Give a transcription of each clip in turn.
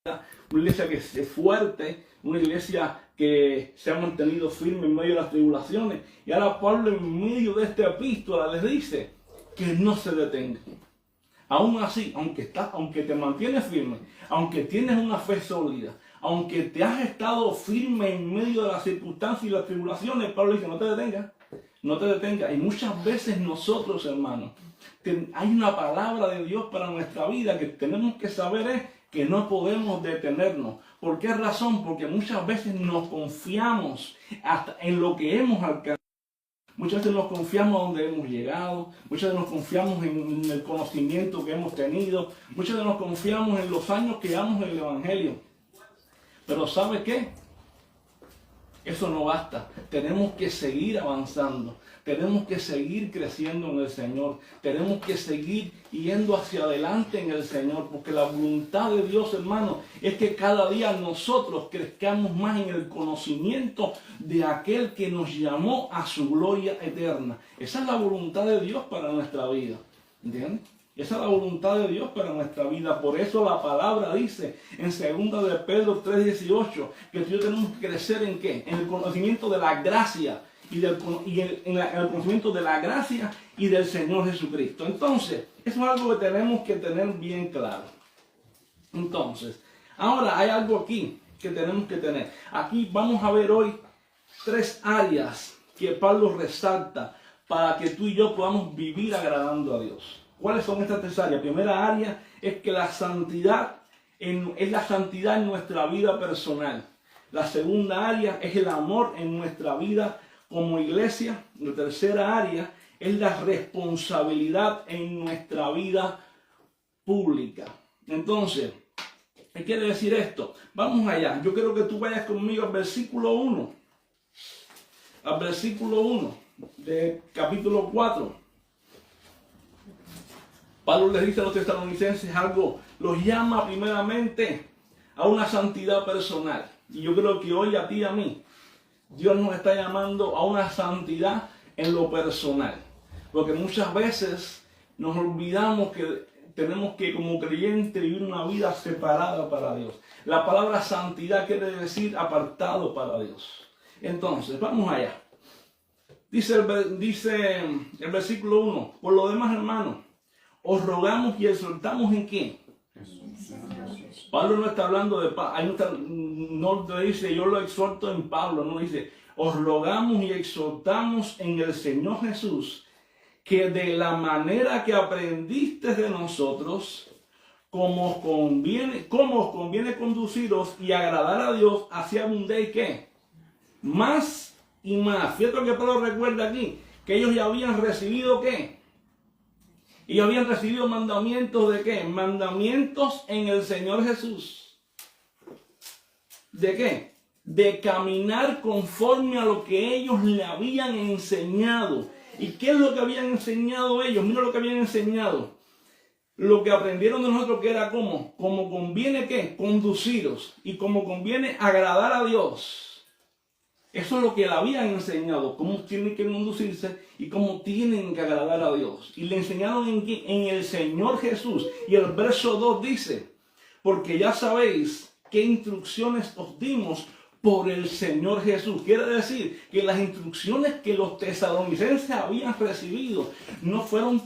una iglesia que es fuerte, una iglesia que se ha mantenido firme en medio de las tribulaciones. Y ahora Pablo, en medio de esta epístola, les dice que no se detengan. Aún así, aunque te mantienes firme, aunque tienes una fe sólida, aunque te has estado firme en medio de las circunstancias y las tribulaciones, Pablo dice, no te detengas, no te detengas. Y muchas veces nosotros, hermanos, hay una palabra de Dios para nuestra vida que tenemos que saber es que no podemos detenernos. ¿Por qué razón? Porque muchas veces nos confiamos hasta en lo que hemos alcanzado. Muchas veces nos confiamos a donde hemos llegado, muchas veces nos confiamos en el conocimiento que hemos tenido, muchas veces nos confiamos en los años que llevamos en el Evangelio. Pero ¿sabe qué? Eso no basta. Tenemos que seguir avanzando, tenemos que seguir creciendo en el Señor, tenemos que seguir yendo hacia adelante en el Señor, porque la voluntad de Dios, hermano, es que cada día nosotros crezcamos más en el conocimiento de aquel que nos llamó a su gloria eterna. Esa es la voluntad de Dios para nuestra vida, ¿entiendes? Esa es la voluntad de Dios para nuestra vida. Por eso la palabra dice en 2 de Pedro 3:18 que tú y yo tenemos que crecer ¿en qué? En el conocimiento de la gracia en el conocimiento de la gracia y del Señor Jesucristo. Entonces, eso es algo que tenemos que tener bien claro. Entonces, ahora hay algo aquí que tenemos que tener. Aquí vamos a ver hoy 3 áreas que Pablo resalta para que tú y yo podamos vivir agradando a Dios. ¿Cuáles son estas 3 áreas? Primera área es que la santidad es la santidad en nuestra vida personal. La segunda área es el amor en nuestra vida como iglesia. La tercera área es la responsabilidad en nuestra vida pública. Entonces, ¿qué quiere decir esto? Vamos allá. Yo quiero que tú vayas conmigo al versículo 1. Al versículo 1 de capítulo 4. Pablo les dice a los tesalonicenses algo, los llama primeramente a una santidad personal. Y yo creo que hoy a ti y a mí, Dios nos está llamando a una santidad en lo personal. Porque muchas veces nos olvidamos que tenemos que como creyentes vivir una vida separada para Dios. La palabra santidad quiere decir apartado para Dios. Entonces, vamos allá. Dice el versículo 1, por lo demás, hermanos, os rogamos y exhortamos ¿en quién? Pablo no está hablando de no te dice yo lo exhorto en Pablo, no dice os rogamos y exhortamos en el Señor Jesús que de la manera que aprendiste de nosotros, como os conviene conduciros y agradar a Dios, así abundéis ¿qué? Más y más. Fíjate lo que Pablo recuerda aquí, que ellos ya habían recibido ¿qué? Y habían recibido mandamientos ¿de qué? Mandamientos en el Señor Jesús. ¿De qué? De caminar conforme a lo que ellos le habían enseñado. ¿Y qué es lo que habían enseñado ellos? Mira lo que habían enseñado. Lo que aprendieron de nosotros que era como conviene ¿qué? Conduciros. Y como conviene agradar a Dios. Eso es lo que le habían enseñado, cómo tienen que conducirse y cómo tienen que agradar a Dios. Y le enseñaron en el Señor Jesús. Y el verso 2 dice, porque ya sabéis qué instrucciones os dimos por el Señor Jesús. Quiere decir que las instrucciones que los tesalonicenses habían recibido no fueron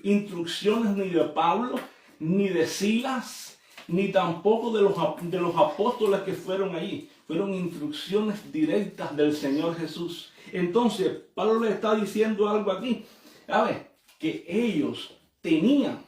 instrucciones ni de Pablo, ni de Silas, ni tampoco de los apóstoles que fueron allí. Fueron instrucciones directas del Señor Jesús. Entonces, Pablo le está diciendo algo aquí. Que ellos tenían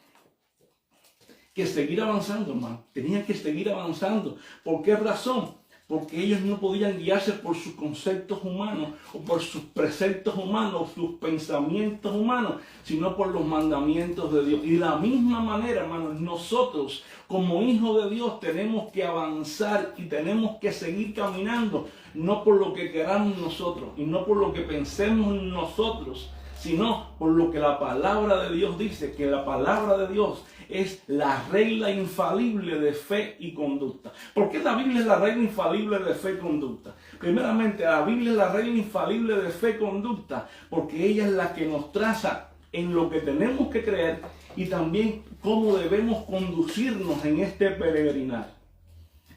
que seguir avanzando, hermano. Tenían que seguir avanzando. ¿Por qué razón? Porque ellos no podían guiarse por sus conceptos humanos, o por sus preceptos humanos, o sus pensamientos humanos, sino por los mandamientos de Dios. Y de la misma manera, hermanos, nosotros como hijos de Dios tenemos que avanzar y tenemos que seguir caminando, no por lo que queramos nosotros y no por lo que pensemos nosotros, sino por lo que la palabra de Dios dice, que la palabra de Dios es la regla infalible de fe y conducta. ¿Por qué la Biblia es la regla infalible de fe y conducta? Primeramente, la Biblia es la regla infalible de fe y conducta porque ella es la que nos traza en lo que tenemos que creer y también cómo debemos conducirnos en este peregrinar.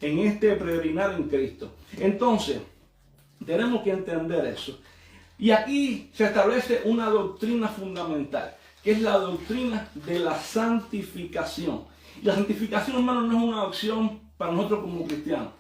en este peregrinar en Cristo. Entonces, tenemos que entender eso. Y aquí se establece una doctrina fundamental, que es la doctrina de la santificación. Y la santificación, hermano, no es una opción para nosotros como cristianos,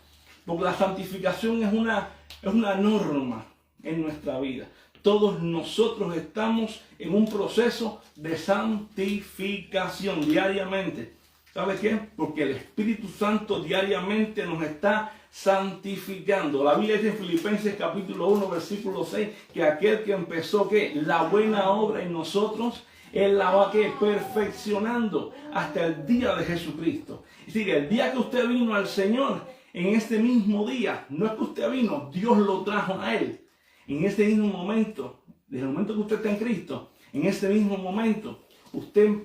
porque la santificación es una norma en nuestra vida. Todos nosotros estamos en un proceso de santificación diariamente. ¿Sabe qué? Porque el Espíritu Santo diariamente nos está santificando. La Biblia dice en Filipenses capítulo 1, versículo 6, que aquel que empezó, ¿qué? La buena obra en nosotros, Él la va, ¿qué? Perfeccionando hasta el día de Jesucristo. Es decir, el día que usted vino al Señor, en este mismo día, no es que usted vino, Dios lo trajo a Él. En este mismo momento, desde el momento que usted está en Cristo, en este mismo momento,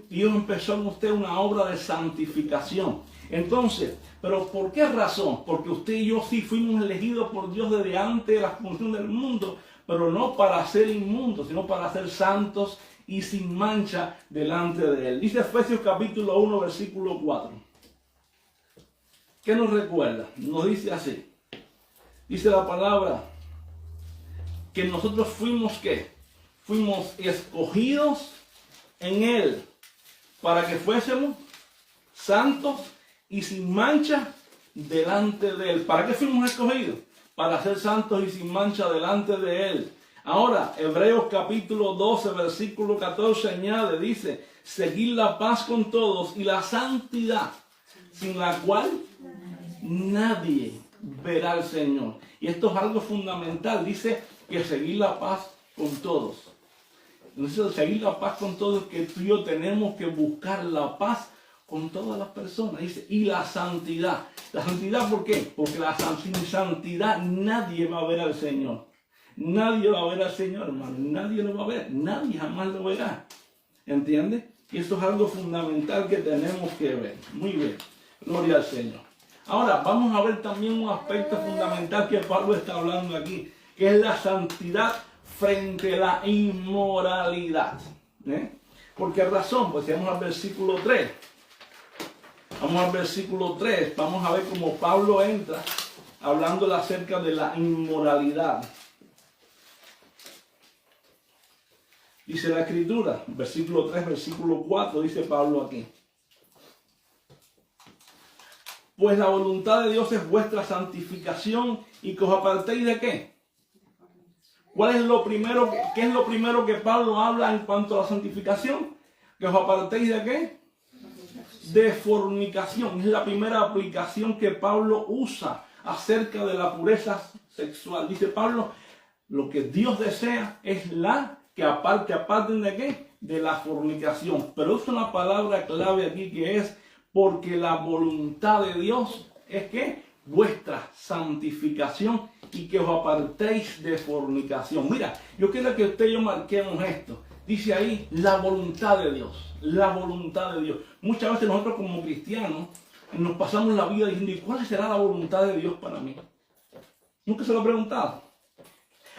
Dios empezó en usted una obra de santificación. Entonces, ¿pero por qué razón? Porque usted y yo sí fuimos elegidos por Dios desde antes de la fundación del mundo, pero no para ser inmundos, sino para ser santos y sin mancha delante de Él. Dice Efesios capítulo 1, versículo 4. ¿Qué nos recuerda? Nos dice así. Dice la palabra que nosotros fuimos, ¿qué? Fuimos escogidos en Él para que fuésemos santos y sin mancha delante de Él. ¿Para qué fuimos escogidos? Para ser santos y sin mancha delante de Él. Ahora, Hebreos capítulo 12, versículo 14 añade, dice, seguid la paz con todos y la santidad, sin la cual nadie verá al Señor. Y esto es algo fundamental, dice que seguir la paz con todos. Entonces, seguir la paz con todos, que tú y yo tenemos que buscar la paz con todas las personas. Dice, y la santidad. ¿La santidad por qué? Porque sin santidad nadie va a ver al Señor. Nadie va a ver al Señor, hermano. Nadie lo va a ver. Nadie jamás lo verá. ¿Entiendes? Y esto es algo fundamental que tenemos que ver. Muy bien. Gloria al Señor. Ahora, vamos a ver también un aspecto fundamental que Pablo está hablando aquí, que es la santidad frente a la inmoralidad. ¿Por qué razón? Pues si vamos al versículo 3. Vamos al versículo 3. Vamos a ver cómo Pablo entra hablando acerca de la inmoralidad. Dice la Escritura, versículo 3, versículo 4, dice Pablo aquí. Pues la voluntad de Dios es vuestra santificación y que os apartéis ¿de qué? ¿Cuál es lo primero? ¿Qué es lo primero que Pablo habla en cuanto a la santificación? Que os apartéis ¿de qué? De fornicación. Es la primera aplicación que Pablo usa acerca de la pureza sexual. Dice Pablo, lo que Dios desea es que aparten ¿de qué? De la fornicación. Pero usa una palabra clave aquí que es porque la voluntad de Dios es que vuestra santificación y que os apartéis de fornicación. Mira, yo quiero que usted y yo marquemos esto. Dice ahí la voluntad de Dios. La voluntad de Dios. Muchas veces nosotros como cristianos nos pasamos la vida diciendo, ¿y cuál será la voluntad de Dios para mí? Nunca se lo he preguntado.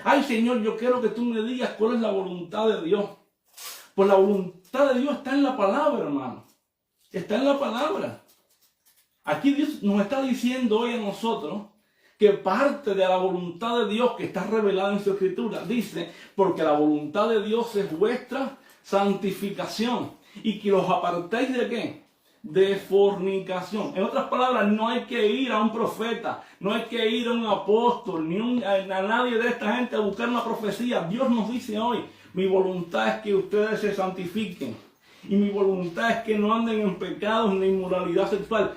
Ay, Señor, yo quiero que tú me digas cuál es la voluntad de Dios. Pues la voluntad de Dios está en la palabra, hermano. Está en la palabra. Aquí Dios nos está diciendo hoy a nosotros que parte de la voluntad de Dios que está revelada en su Escritura, dice, porque la voluntad de Dios es vuestra santificación y que los apartéis ¿de qué? De fornicación. En otras palabras, no hay que ir a un profeta, no hay que ir a un apóstol, ni a nadie de esta gente a buscar una profecía. Dios nos dice hoy, mi voluntad es que ustedes se santifiquen. Y mi voluntad es que no anden en pecados ni inmoralidad sexual.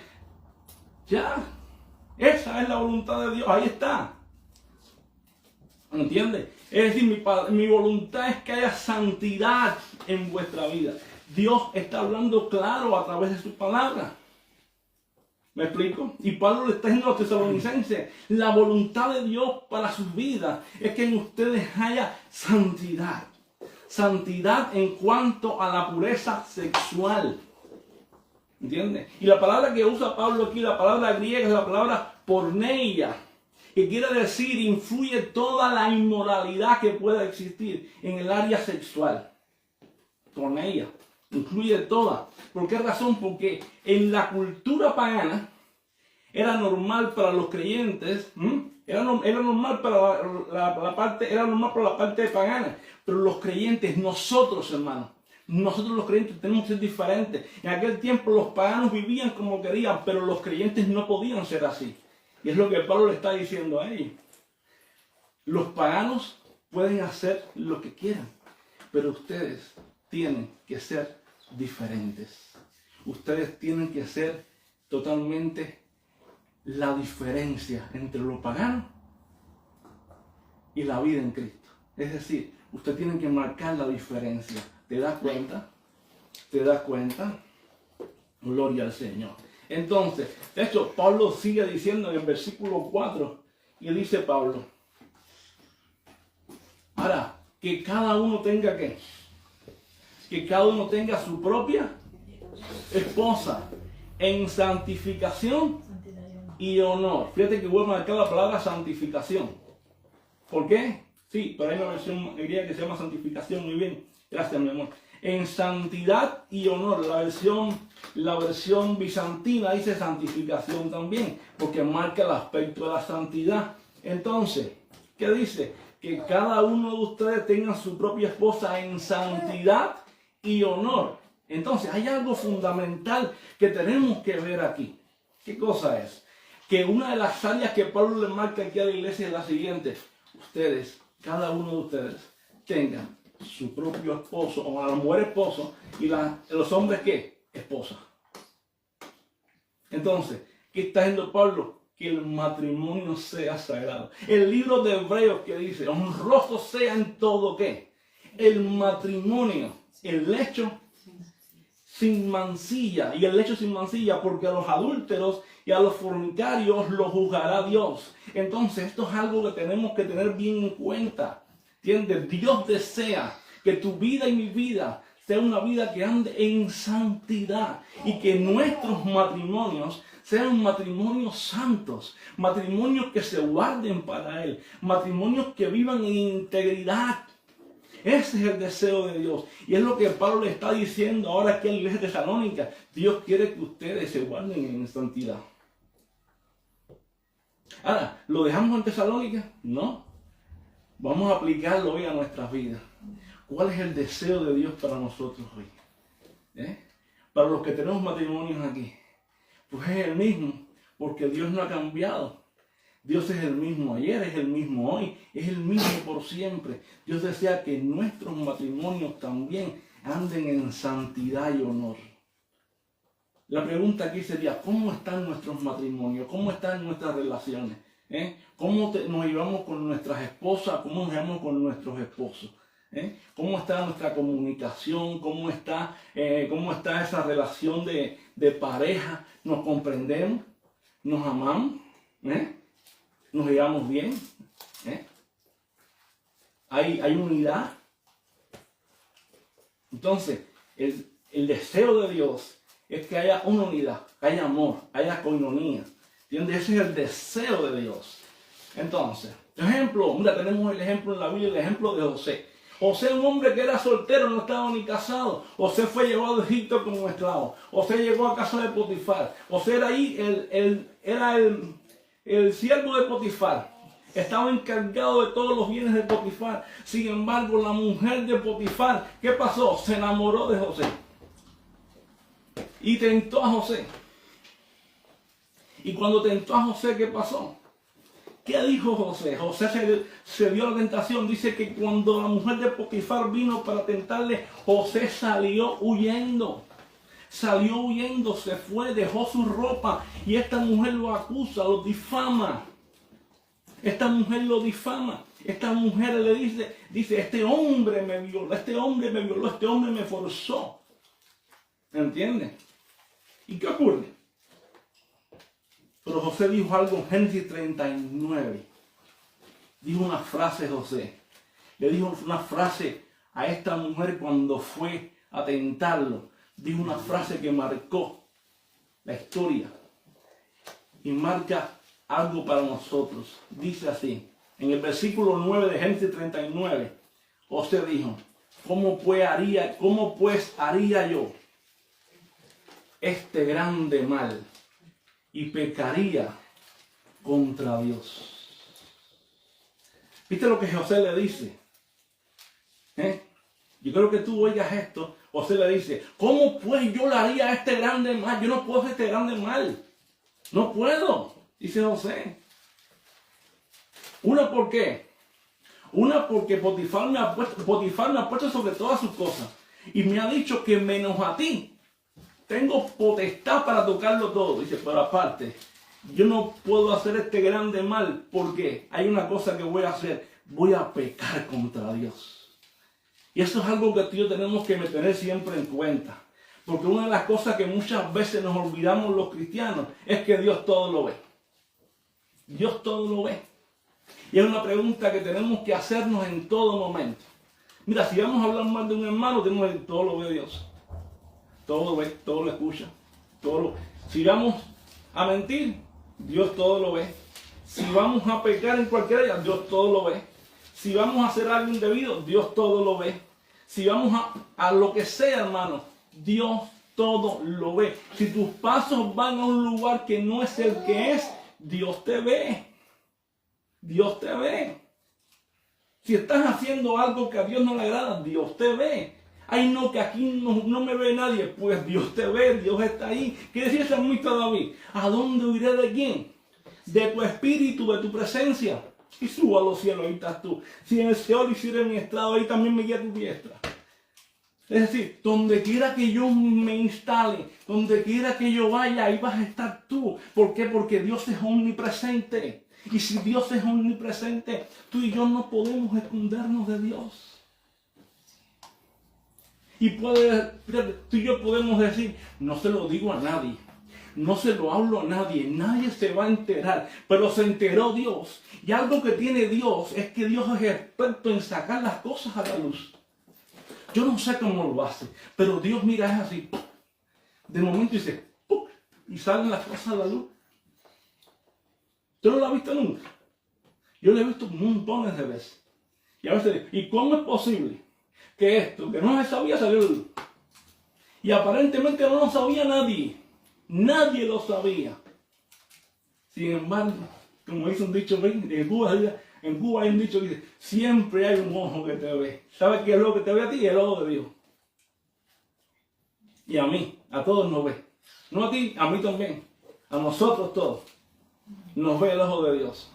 Ya, esa es la voluntad de Dios, ahí está. ¿Entiendes? Es decir, mi voluntad es que haya santidad en vuestra vida. Dios está hablando claro a través de su palabra. ¿Me explico? Y Pablo le está diciendo a los tesalonicenses, la voluntad de Dios para sus vidas es que en ustedes haya santidad. Santidad en cuanto a la pureza sexual. ¿Entiendes? Y la palabra que usa Pablo aquí, la palabra griega es la palabra porneia, que quiere decir influye toda la inmoralidad que pueda existir en el área sexual. Porneia, incluye toda. ¿Por qué razón? Porque en la cultura pagana, era normal para los creyentes, era normal para era normal para la parte pagana, pero los creyentes, nosotros, hermanos, nosotros los creyentes tenemos que ser diferentes. En aquel tiempo los paganos vivían como querían, pero los creyentes no podían ser así. Y es lo que Pablo le está diciendo a ellos. Los paganos pueden hacer lo que quieran, pero ustedes tienen que ser diferentes. Ustedes tienen que ser totalmente la diferencia entre lo pagano y la vida en Cristo. Es decir, ustedes tienen que marcar la diferencia. ¿Te das cuenta? ¿Te das cuenta? Gloria al Señor. Entonces, de hecho, Pablo sigue diciendo en el versículo 4, y dice Pablo, ahora, que cada uno tenga ¿qué? Que cada uno tenga su propia esposa en santificación y honor. Fíjate que voy a marcar la palabra santificación. ¿Por qué? Sí, pero hay una versión griega que se llama santificación. Muy bien, gracias mi amor. En santidad y honor. La versión bizantina dice santificación también, porque marca el aspecto de la santidad. Entonces, ¿qué dice? Que cada uno de ustedes tenga su propia esposa en santidad y honor. Entonces, hay algo fundamental que tenemos que ver aquí. ¿Qué cosa es? Que una de las áreas que Pablo le marca aquí a la iglesia es la siguiente. Ustedes, cada uno de ustedes, tengan su propio esposo, o a la mujer esposo, y los hombres, ¿qué? Esposa. Entonces, ¿qué está diciendo Pablo? Que el matrimonio sea sagrado. El libro de Hebreos que dice, honroso sea en todo, ¿qué? El matrimonio, el lecho sin mancilla, y el lecho sin mancilla, porque a los adúlteros y a los fornicarios los juzgará Dios. Entonces, esto es algo que tenemos que tener bien en cuenta. ¿Entiendes? Dios desea que tu vida y mi vida sea una vida que ande en santidad, y que nuestros matrimonios sean matrimonios santos, matrimonios que se guarden para Él, matrimonios que vivan en integridad. Ese es el deseo de Dios. Y es lo que Pablo le está diciendo ahora aquí en la iglesia de Tesalónica. Dios quiere que ustedes se guarden en santidad. Ahora, ¿lo dejamos en Tesalónica? No. Vamos a aplicarlo hoy a nuestras vidas. ¿Cuál es el deseo de Dios para nosotros hoy? Para los que tenemos matrimonios aquí. Pues es el mismo, porque Dios no ha cambiado. Dios es el mismo ayer, es el mismo hoy, es el mismo por siempre. Dios desea que nuestros matrimonios también anden en santidad y honor. La pregunta aquí sería, ¿cómo están nuestros matrimonios? ¿Cómo están nuestras relaciones? ¿Cómo nos llevamos con nuestras esposas? ¿Cómo nos llevamos con nuestros esposos? ¿Cómo está nuestra comunicación? ¿Cómo está esa relación de pareja? ¿Nos comprendemos? ¿Nos amamos? ¿Nos llevamos bien? ¿Hay unidad? Entonces, el deseo de Dios es que haya una unidad, que haya amor, haya coinonía. ¿Entiendes? Ese es el deseo de Dios. Entonces, ejemplo, mira, tenemos el ejemplo en la Biblia, el ejemplo de José. José, un hombre que era soltero, no estaba ni casado. José fue llevado a Egipto como esclavo. José llegó a casa de Potifar. José era ahí, el siervo de Potifar. Estaba encargado de todos los bienes de Potifar. Sin embargo, la mujer de Potifar, ¿qué pasó? Se enamoró de José. Y tentó a José. Y cuando tentó a José, ¿qué pasó? ¿Qué dijo José? José se dio la tentación. Dice que cuando la mujer de Potifar vino para tentarle, José salió huyendo. Salió huyendo, se fue, dejó su ropa. Y esta mujer lo acusa, lo difama. Esta mujer lo difama. Esta mujer le dice, este hombre me violó, este hombre me forzó. ¿Entiendes? ¿Y qué ocurre? Pero José dijo algo en Génesis 39. Dijo una frase José. Le dijo una frase a esta mujer cuando fue a tentarlo. Dijo una frase que marcó la historia. Y marca algo para nosotros. Dice así. En el versículo 9 de Génesis 39. José dijo, ¿cómo pues haría yo este grande mal? y pecaría contra Dios. ¿Viste lo que José le dice? Yo creo que tú oigas esto. José le dice, ¿cómo pues yo le haría este grande mal? Yo no puedo hacer este grande mal. No puedo, dice José. Una, ¿por qué? Una, porque Potifar me ha puesto sobre todas sus cosas. Y me ha dicho que menos a ti tengo potestad para tocarlo todo. Dice, pero aparte, yo no puedo hacer este grande mal porque hay una cosa que voy a hacer. Voy a pecar contra Dios. Y eso es algo que tú y yo tenemos que tener siempre en cuenta. Porque una de las cosas que muchas veces nos olvidamos los cristianos es que Dios todo lo ve. Dios todo lo ve. Y es una pregunta que tenemos que hacernos en todo momento. Mira, si vamos a hablar mal de un hermano, tenemos que decir, todo lo ve Dios. Todo lo ve, todo lo escucha. Si vamos a mentir, Dios todo lo ve. Si vamos a pecar en cualquier área, Dios todo lo ve. Si vamos a hacer algo indebido, Dios todo lo ve. Si vamos a lo que sea, hermano, Dios todo lo ve. Si tus pasos van a un lugar que no es el que es, Dios te ve. Dios te ve. Si estás haciendo algo que a Dios no le agrada, Dios te ve. Ay, no, que aquí no me ve nadie. Pues Dios te ve, Dios está ahí. ¿Qué decía el salmista David? ¿A dónde iré de quién? De tu espíritu, de tu presencia. Y subo a los cielos, ahí estás tú. Si en el Seol hiciera mi estrado, ahí también me guía tu diestra. Es decir, donde quiera que yo me instale, donde quiera que yo vaya, ahí vas a estar tú. ¿Por qué? Porque Dios es omnipresente. Y si Dios es omnipresente, tú y yo no podemos escondernos de Dios. Y tú y yo podemos decir, no se lo digo a nadie. No se lo hablo a nadie, nadie se va a enterar, pero se enteró Dios. Y algo que tiene Dios es que Dios es experto en sacar las cosas a la luz. Yo no sé cómo lo hace, pero Dios mira, es así. De momento dice, ¡pum! Y salen las cosas a la luz. ¿Tú no lo has visto nunca? Yo lo he visto montones de veces. Y a veces digo, ¿y cómo es posible que esto, que no se sabía, salió de luz? Y aparentemente no lo sabía nadie. Nadie lo sabía. Sin embargo, como dice un dicho, en Cuba hay un dicho que dice, siempre hay un ojo que te ve. ¿Sabes qué es lo que te ve a ti? El ojo de Dios. Y a mí, a todos nos ve. No a ti, a mí también. A nosotros todos. Nos ve el ojo de Dios.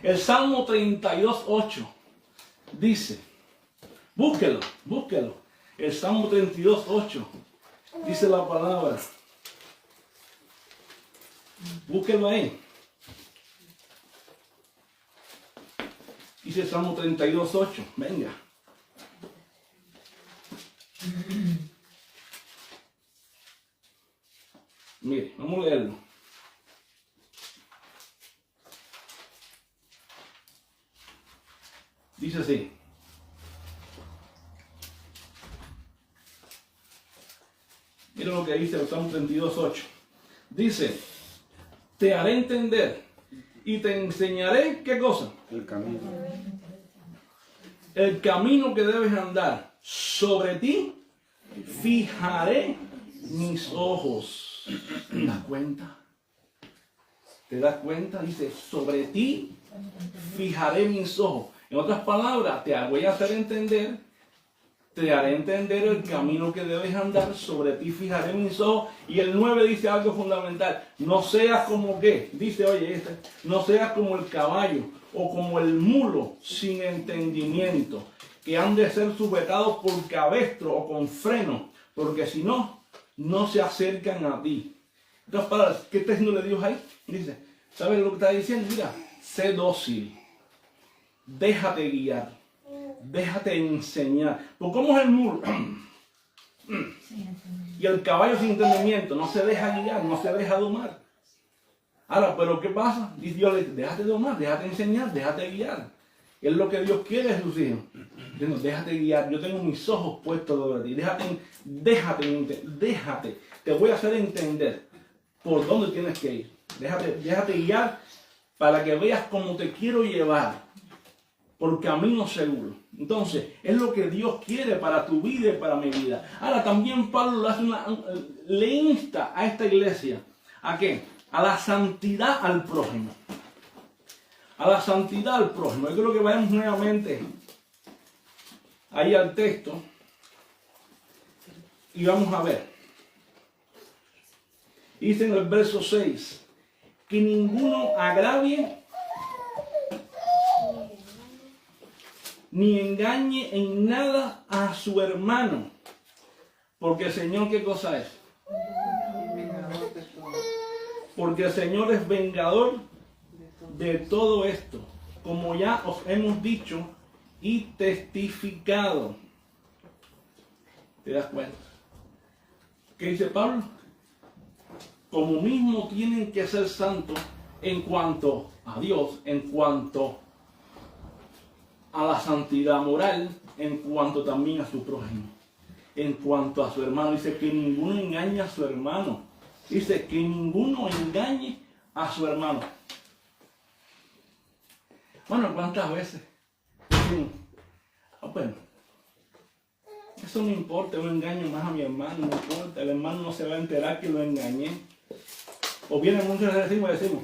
El Salmo 32:8 dice, búsquelo. El Salmo 32:8 dice la palabra. Búsquelo ahí. Dice Salmo 32:8. Venga. Mire, vamos a leerlo. Dice así. Mira lo que dice el Salmo 32:8. Dice, te haré entender y te enseñaré, ¿qué cosa? El camino. El camino que debes andar. Sobre ti fijaré mis ojos. ¿Te das cuenta? ¿Te das cuenta? Dice, sobre ti fijaré mis ojos. En otras palabras, te voy a hacer entender, te haré entender el camino que debes andar, sobre ti fijaré mis ojos. Y el 9 dice algo fundamental, no seas como qué, dice, oye, no seas como el caballo o como el mulo sin entendimiento, que han de ser sujetados por cabestro o con freno, porque si no, no se acercan a ti. Entonces, ¿qué está diciéndole Dios ahí? Dice, ¿sabes lo que está diciendo? Mira, sé dócil, déjate guiar, déjate enseñar. ¿Por cómo es el mulo? Y el caballo sin entendimiento no se deja guiar, no se deja domar. Ahora, ¿pero qué pasa? Dice Dios, déjate domar, déjate enseñar, déjate guiar. Es lo que Dios quiere de sus hijos. Dice, déjate guiar, yo tengo mis ojos puestos sobre ti. Déjate. Te voy a hacer entender por dónde tienes que ir. Déjate guiar para que veas cómo te quiero llevar por camino seguro. Entonces, es lo que Dios quiere para tu vida y para mi vida. Ahora, también Pablo le insta a esta iglesia. ¿A qué? a la santidad al prójimo. A la santidad al prójimo. Yo creo que vayamos nuevamente ahí al texto y vamos a ver. Dice en el verso 6, que ninguno agravie ni engañe en nada a su hermano. Porque el Señor, ¿qué cosa es? Porque el Señor es vengador de todo esto, como ya os hemos dicho y testificado. ¿Te das cuenta? ¿Qué dice Pablo? Como mismo tienen que ser santos en cuanto a Dios, en cuanto a la santidad moral, en cuanto también a su prójimo, en cuanto a su hermano. Dice que ninguno engañe a su hermano. Dice que ninguno engañe a su hermano. Bueno, ¿cuántas veces decimos, bueno, eso no importa, yo engaño más a mi hermano, no importa, el hermano no se va a enterar que lo engañé? O viene muchas veces y decimos,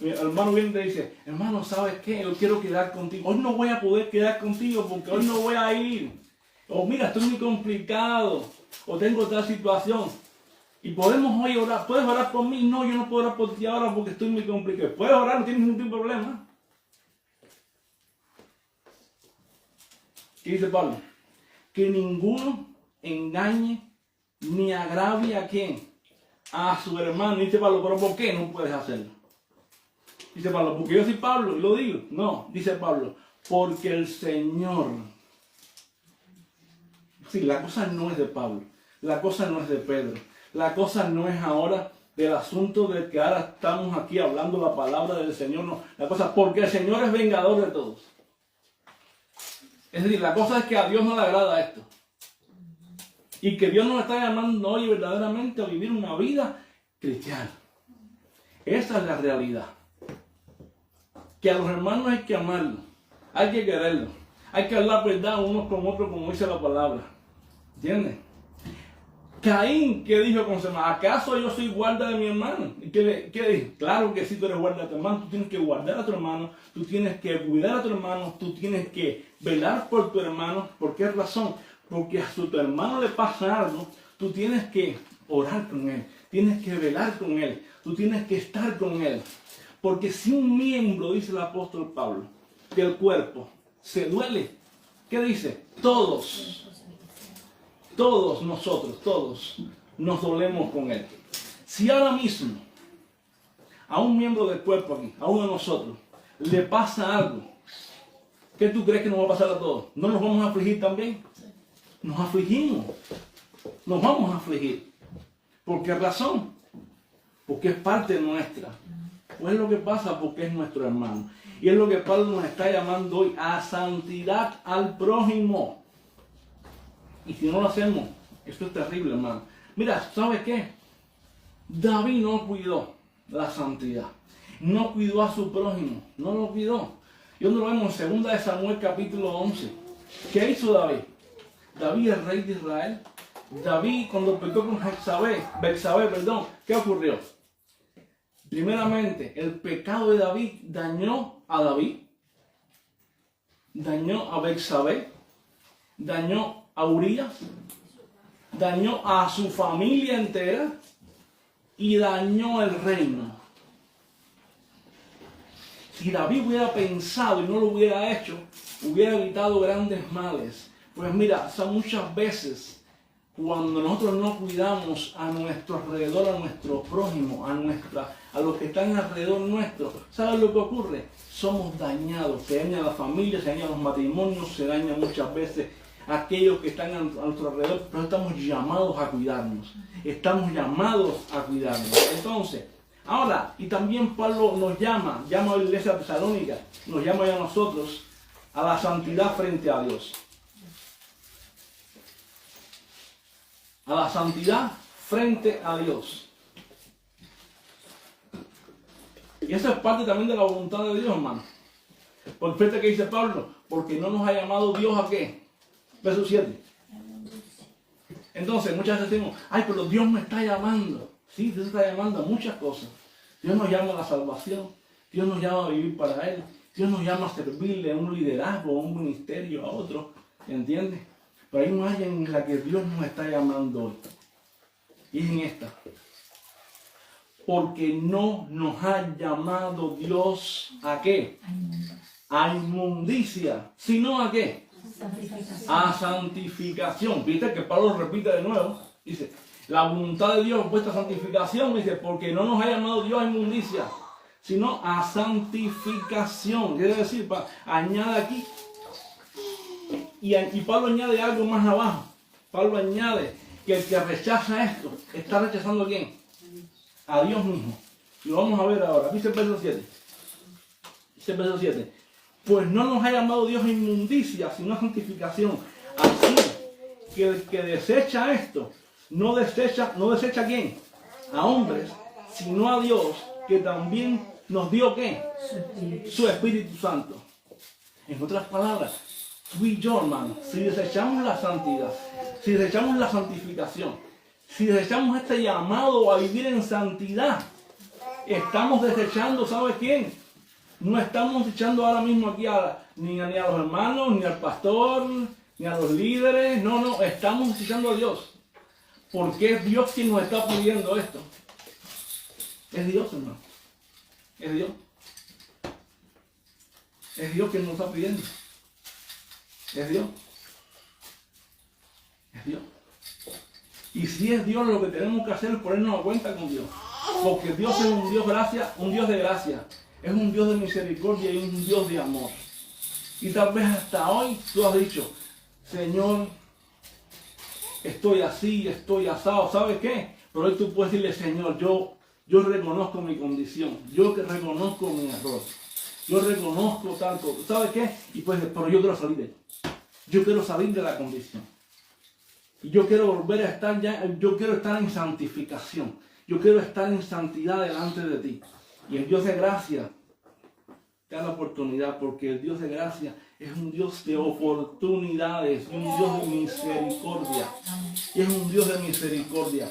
mi hermano viene y te dice, hermano, ¿sabes qué? Yo quiero quedar contigo. Hoy no voy a poder quedar contigo porque hoy no voy a ir. O mira, estoy muy complicado. O tengo otra situación. Y podemos hoy orar. ¿Puedes orar por mí? No, yo no puedo orar por ti ahora porque estoy muy complicado. ¿Puedes orar? No tienes ningún problema. ¿Qué dice Pablo? Que ninguno engañe ni agravie a quién. A su hermano. Dice Pablo, ¿pero por qué no puedes hacerlo? Dice Pablo, porque yo soy Pablo y lo digo. No, dice Pablo, porque el Señor. Sí, la cosa no es de Pablo, la cosa no es de Pedro, la cosa no es ahora del asunto de que ahora estamos aquí hablando la palabra del Señor, no. La cosa, porque el Señor es vengador de todos. Es decir, la cosa es que a Dios no le agrada esto. Y que Dios nos está llamando hoy verdaderamente a vivir una vida cristiana. Esa es la realidad. Que a los hermanos hay que amarlos, hay que quererlos, hay que hablar verdad unos con otros como dice la palabra. ¿Entiendes? Caín, ¿qué dijo con su hermano? ¿Acaso yo soy guarda de mi hermano? ¿Qué dijo? Claro que sí, tú eres guarda de tu hermano, tú tienes que guardar a tu hermano, tú tienes que cuidar a tu hermano, tú tienes que velar por tu hermano. ¿Por qué razón? Porque a tu hermano le pasa algo, tú tienes que orar con él, tienes que velar con él, tú tienes que estar con él. Porque si un miembro, dice el apóstol Pablo, del cuerpo se duele, ¿qué dice? Todos nosotros nos dolemos con él. Si ahora mismo a un miembro del cuerpo aquí, a uno de nosotros, le pasa algo, ¿qué tú crees que nos va a pasar a todos? ¿No nos vamos a afligir también? Nos afligimos, nos vamos a afligir. ¿Por qué razón? Porque es parte nuestra. Pues es lo que pasa porque es nuestro hermano. Y es lo que Pablo nos está llamando hoy, a santidad al prójimo. Y si no lo hacemos, esto es terrible, hermano. Mira, ¿sabes qué? David no cuidó la santidad. No cuidó a su prójimo. No lo cuidó. Y donde lo vemos en 2 Samuel capítulo 11. ¿Qué hizo David? David, el rey de Israel. David, cuando pecó con Betsabé, ¿qué ocurrió? Primeramente, el pecado de David dañó a David, dañó a Betsabé, dañó a Urías, dañó a su familia entera y dañó el reino. Si David hubiera pensado y no lo hubiera hecho, hubiera evitado grandes males. Pues mira, son muchas veces cuando nosotros no cuidamos a nuestro alrededor, a nuestro prójimo, a los que están alrededor nuestro, ¿sabes lo que ocurre? Somos dañados, se daña la familia, se dañan los matrimonios, se dañan muchas veces aquellos que están a nuestro alrededor, pero estamos llamados a cuidarnos, estamos llamados a cuidarnos. Entonces, ahora, y también Pablo nos llama a la iglesia tesalónica, nos llama a nosotros a la santidad frente a Dios. A la santidad frente a Dios. Y eso es parte también de la voluntad de Dios, hermano. Por frente que dice Pablo, porque no nos ha llamado Dios a qué. Verso 7. Entonces, muchas veces decimos, ay, pero Dios me está llamando. Sí, Dios está llamando a muchas cosas. Dios nos llama a la salvación. Dios nos llama a vivir para Él. Dios nos llama a servirle a un liderazgo, a un ministerio, a otro. ¿Entiendes? Pero hay una área en la que Dios nos está llamando hoy. Y es en esta. Porque no nos ha llamado Dios ¿a qué? A inmundicia. Sino ¿a qué? A santificación. ¿Viste que Pablo repite de nuevo? Dice, la voluntad de Dios puesta a santificación. Dice, porque no nos ha llamado Dios a inmundicia, sino a santificación. Quiere decir, añade aquí. Y Pablo añade algo más abajo. Pablo añade que el que rechaza esto, está rechazando ¿a quién? A Dios mismo. Y lo vamos a ver ahora. Dice el verso 7. Dice el verso 7. Pues no nos ha llamado Dios a inmundicia, sino a santificación. Así que el que desecha esto, no desecha ¿a quién? A hombres, sino a Dios, que también nos dio ¿qué? Su Espíritu Santo. En otras palabras, tú y yo, hermano, si desechamos la santidad, si desechamos la santificación, si desechamos este llamado a vivir en santidad, estamos desechando, ¿sabes quién? No estamos echando ahora mismo aquí ni a los hermanos, ni al pastor, ni a los líderes. No, estamos echando a Dios. Porque es Dios quien nos está pidiendo esto. Es Dios, hermano. Es Dios. Es Dios quien nos está pidiendo. Es Dios. Es Dios. Y si es Dios, lo que tenemos que hacer es ponernos a cuenta con Dios. Porque Dios es un Dios de gracia. Es un Dios de misericordia y un Dios de amor. Y tal vez hasta hoy tú has dicho, Señor, estoy así, estoy asado, ¿sabes qué? Pero hoy tú puedes decirle, Señor, yo reconozco mi condición, yo que reconozco mi error, yo reconozco tanto, ¿sabes qué? Y pues, pero yo quiero salir de él. Yo quiero salir de la condición. Y yo quiero volver a estar yo quiero estar en santificación. Yo quiero estar en santidad delante de ti. Y el Dios de gracia te da la oportunidad, porque el Dios de gracia es un Dios de oportunidades, un Dios de misericordia. Y es un Dios de misericordia.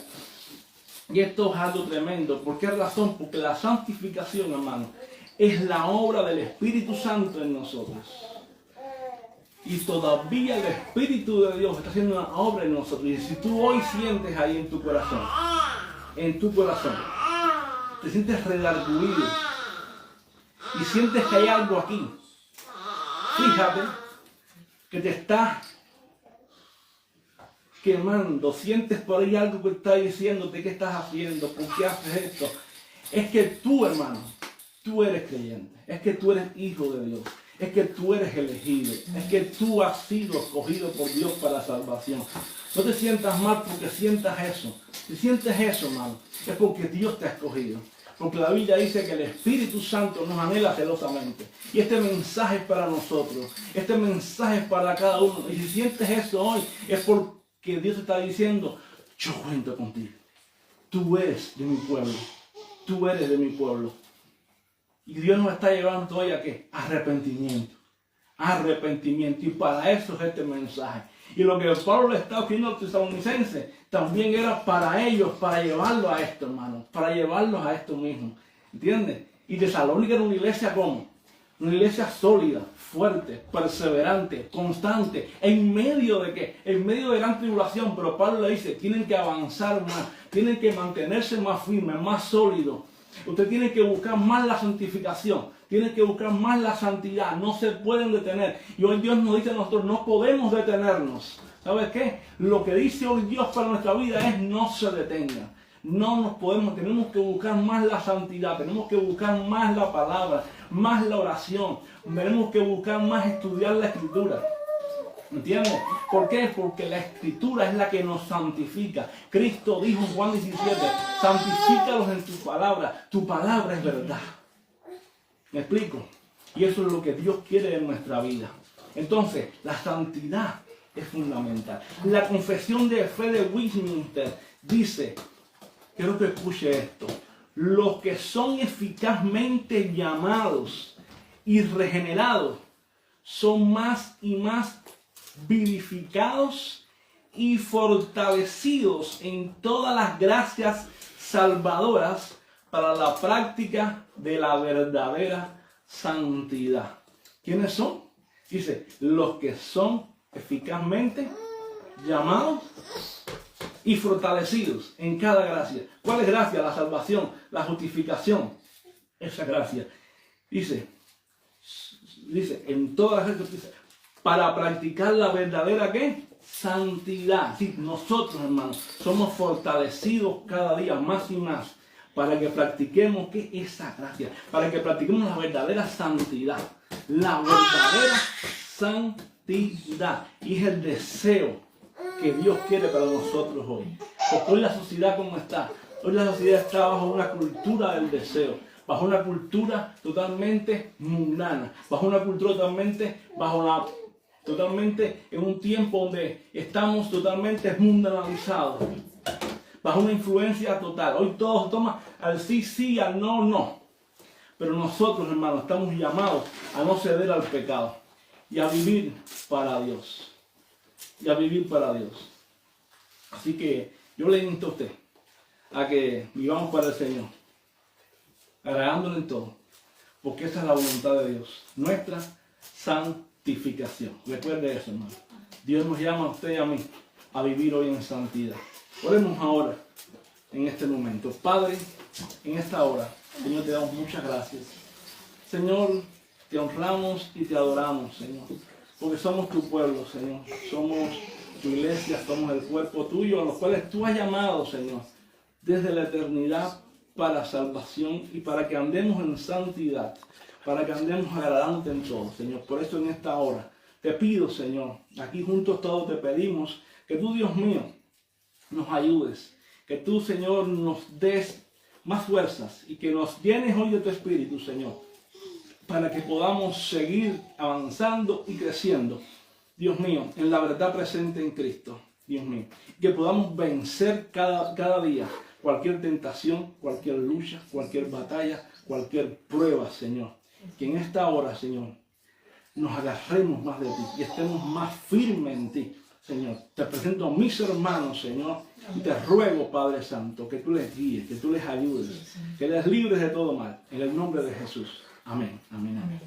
Y esto es algo tremendo. ¿Por qué razón? Porque la santificación, hermano, es la obra del Espíritu Santo en nosotros. Y todavía el Espíritu de Dios está haciendo una obra en nosotros. Y si tú hoy sientes ahí en tu corazón, te sientes redarguido y sientes que hay algo aquí, fíjate que te está quemando, sientes por ahí algo que está diciéndote qué estás haciendo, por qué haces esto. Es que tú, hermano, tú eres creyente, es que tú eres hijo de Dios, es que tú eres elegido, es que tú has sido escogido por Dios para la salvación. No te sientas mal porque sientas eso. Si sientes eso, hermano, es porque Dios te ha escogido. Porque la Biblia dice que el Espíritu Santo nos anhela celosamente. Y este mensaje es para nosotros. Este mensaje es para cada uno. Y si sientes eso hoy, es porque Dios te está diciendo, yo cuento contigo. Tú eres de mi pueblo. Tú eres de mi pueblo. Y Dios nos está llevando hoy a ¿qué? Arrepentimiento. Arrepentimiento. Y para eso es este mensaje. Y lo que Pablo le está pidiendo a los tesalonicenses también era para ellos, para llevarlos a esto, hermano. Para llevarlos a esto mismo. ¿Entiendes? Y Tesalónica era una iglesia ¿cómo? Una iglesia sólida, fuerte, perseverante, constante. ¿En medio de qué? En medio de gran tribulación. Pero Pablo le dice, tienen que avanzar más. Tienen que mantenerse más firmes, más sólidos. Usted tiene que buscar más la santificación, tiene que buscar más la santidad, no se pueden detener. Y hoy Dios nos dice a nosotros, no podemos detenernos. ¿Sabes qué? Lo que dice hoy Dios para nuestra vida es no se detenga. No nos podemos, tenemos que buscar más la santidad, tenemos que buscar más la palabra, más la oración, tenemos que buscar más estudiar la Escritura. ¿Entiendes? ¿Por qué? Porque la Escritura es la que nos santifica. Cristo dijo en Juan 17, santifícalos en tu palabra es verdad. ¿Me explico? Y eso es lo que Dios quiere en nuestra vida. Entonces, la santidad es fundamental. La confesión de fe de Westminster dice, quiero que escuche esto, los que son eficazmente llamados y regenerados son más y más vivificados y fortalecidos en todas las gracias salvadoras para la práctica de la verdadera santidad. ¿Quiénes son? Dice, los que son eficazmente llamados y fortalecidos en cada gracia. ¿Cuál es gracia? La salvación, la justificación. Esa gracia. Dice, en todas las gracias, para practicar la verdadera ¿qué? Santidad. Sí, nosotros, hermanos, somos fortalecidos cada día más y más para que practiquemos ¿qué? Esa gracia, para que practiquemos la verdadera santidad. La verdadera santidad. Y es el deseo que Dios quiere para nosotros hoy. Porque hoy la sociedad ¿cómo está? Hoy la sociedad está bajo una cultura del deseo, bajo una cultura totalmente mundana, bajo una cultura totalmente en un tiempo donde estamos totalmente mundanalizados, bajo una influencia total. Hoy todos toman al sí, sí, al no, no. Pero nosotros, hermanos, estamos llamados a no ceder al pecado y a vivir para Dios. Y a vivir para Dios. Así que yo le invito a usted a que vivamos para el Señor, agradándole en todo, porque esa es la voluntad de Dios, nuestra santificación. Recuerde eso, hermano. Dios nos llama a usted y a mí a vivir hoy en santidad. Oremos ahora, en este momento. Padre, en esta hora, Señor, te damos muchas gracias. Señor, te honramos y te adoramos, Señor, porque somos tu pueblo, Señor. Somos tu iglesia, somos el cuerpo tuyo, a los cuales tú has llamado, Señor, desde la eternidad para salvación y para que andemos en santidad, para que andemos agradándote en todo, Señor. Por eso en esta hora te pido, Señor, aquí juntos todos te pedimos que tú, Dios mío, nos ayudes, que tú, Señor, nos des más fuerzas y que nos llenes hoy de tu Espíritu, Señor, para que podamos seguir avanzando y creciendo, Dios mío, en la verdad presente en Cristo, Dios mío. Que podamos vencer cada día cualquier tentación, cualquier lucha, cualquier batalla, cualquier prueba, Señor. Que en esta hora, Señor, nos agarremos más de ti y estemos más firmes en ti, Señor. Te presento a mis hermanos, Señor, y te ruego, Padre Santo, que tú les guíes, que tú les ayudes, que les libres de todo mal. En el nombre de Jesús. Amén. Amén. Amén.